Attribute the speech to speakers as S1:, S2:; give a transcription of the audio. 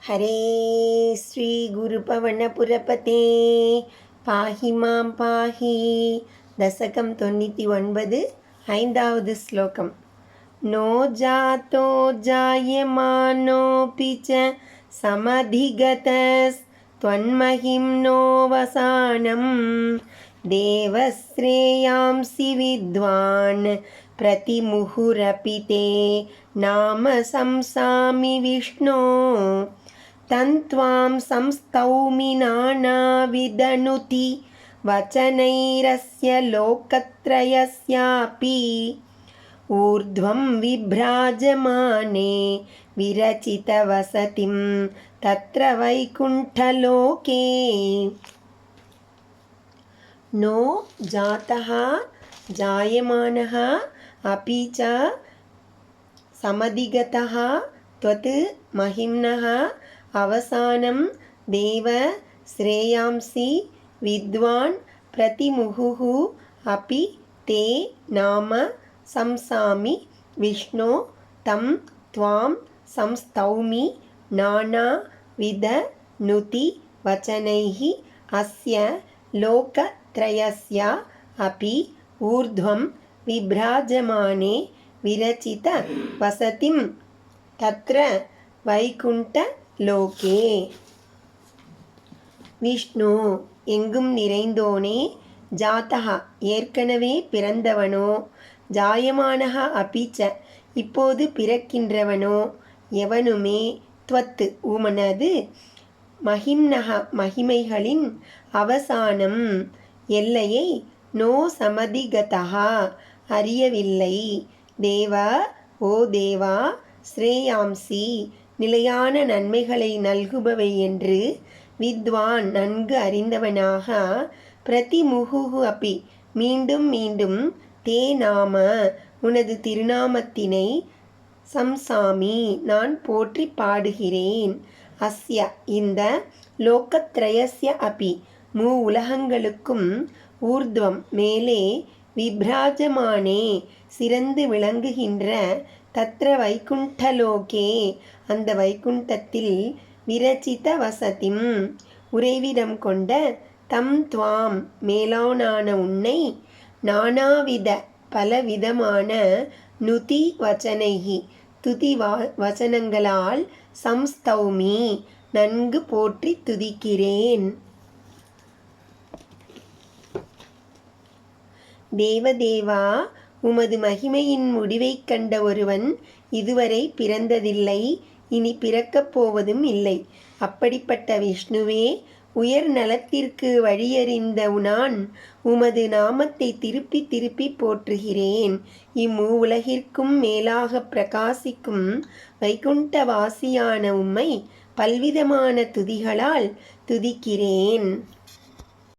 S1: हरे श्री गुरुपवनपुरपते पाहि मां पाहि दशकं 99 ऐந்தாவது श्लोकम् नो जातो जायमानोऽपि च समधिगतस्त्वन्महिम्नो वसानं देवश्रेयांसि विद्वान् प्रतिमुहुरपि ते नाम संसामि विष्णो तन्त्वां संस्तौमि नानाविधनुति वचनैरस्य लोकत्रयस्यापि ऊर्ध्वं विभ्राजमाने विरचितवसतिं तत्र वैकुण्ठलोके नो जातः जायमानः अपि च समधिगतः त्वत् महिम्नः अवसानं देव श्रेयांसि विद्वान् प्रतिमुहुः अपि ते नाम संसामि विष्णो तं त्वां संस्तौमि नानाविधनुति वचनैः अस्य लोकत्रयस्य अपि ऊर्ध्वं विभ्राजमाने विरचित वसतिं तत्र வைகுண்டலோகே. விஷ்ணு எங்கும் நிறைந்தோனே, ஜாதகா ஏற்கனவே பிறந்தவனோ, ஜாயமானஹ அபிச்ச இப்போது பிறக்கின்றவனோ எவனுமே, த்வத்து உமனது, மகிம்னஹ மகிமைகளின் அவசானம் எல்லையை, நோ சமதிகதா அறியவில்லை, தேவா ஓ தேவா, ஸ்ரேயாம்சி நிலையான நன்மைகளை நல்குபவை என்று, வித்வான் நன்கு அறிந்தவனாக, பிரதிமுகுஹு அப்பி மீண்டும் மீண்டும், தே நாம உனது திருநாமத்தினை, சம்சாமி நான் போற்றி பாடுகிறேன், அஸ்ய இந்த, லோகத்ரயஸ்ய அப்பி மூ உலகங்களுக்கும், ஊர்த்வம் மேலே, விப்ராஜமானே சிறந்து விளங்குகின்ற, தத்ர வைகுண்டலோகே அந்த வைகுண்டத்தில், விரச்சித வசதிம் உறைவிடம் கொண்ட, தம் துவாம் மேலானான உன்னை, நானாவித பலவிதமான, நுதி வச்சனைகி துதி வசனங்களால், சம்ஸ்தௌமி நன்கு போற்றி துதிக்கிறேன். தேவதேவா உமது மகிமையின் முடிவைக் கண்ட ஒருவன் இதுவரை பிறந்ததில்லை, இனி பிறக்கப் போவதும் இல்லை. அப்படிப்பட்ட விஷ்ணுவே, உயர் நலத்திற்கு வழியறிந்த நான் உமது நாமத்தை திருப்பி திருப்பி போற்றுகிறேன். இம்மூவுலகிற்கும் மேலாக பிரகாசிக்கும் வைகுண்டவாசியான உம்மை பல்விதமான துதிகளால் துதிக்கிறேன்.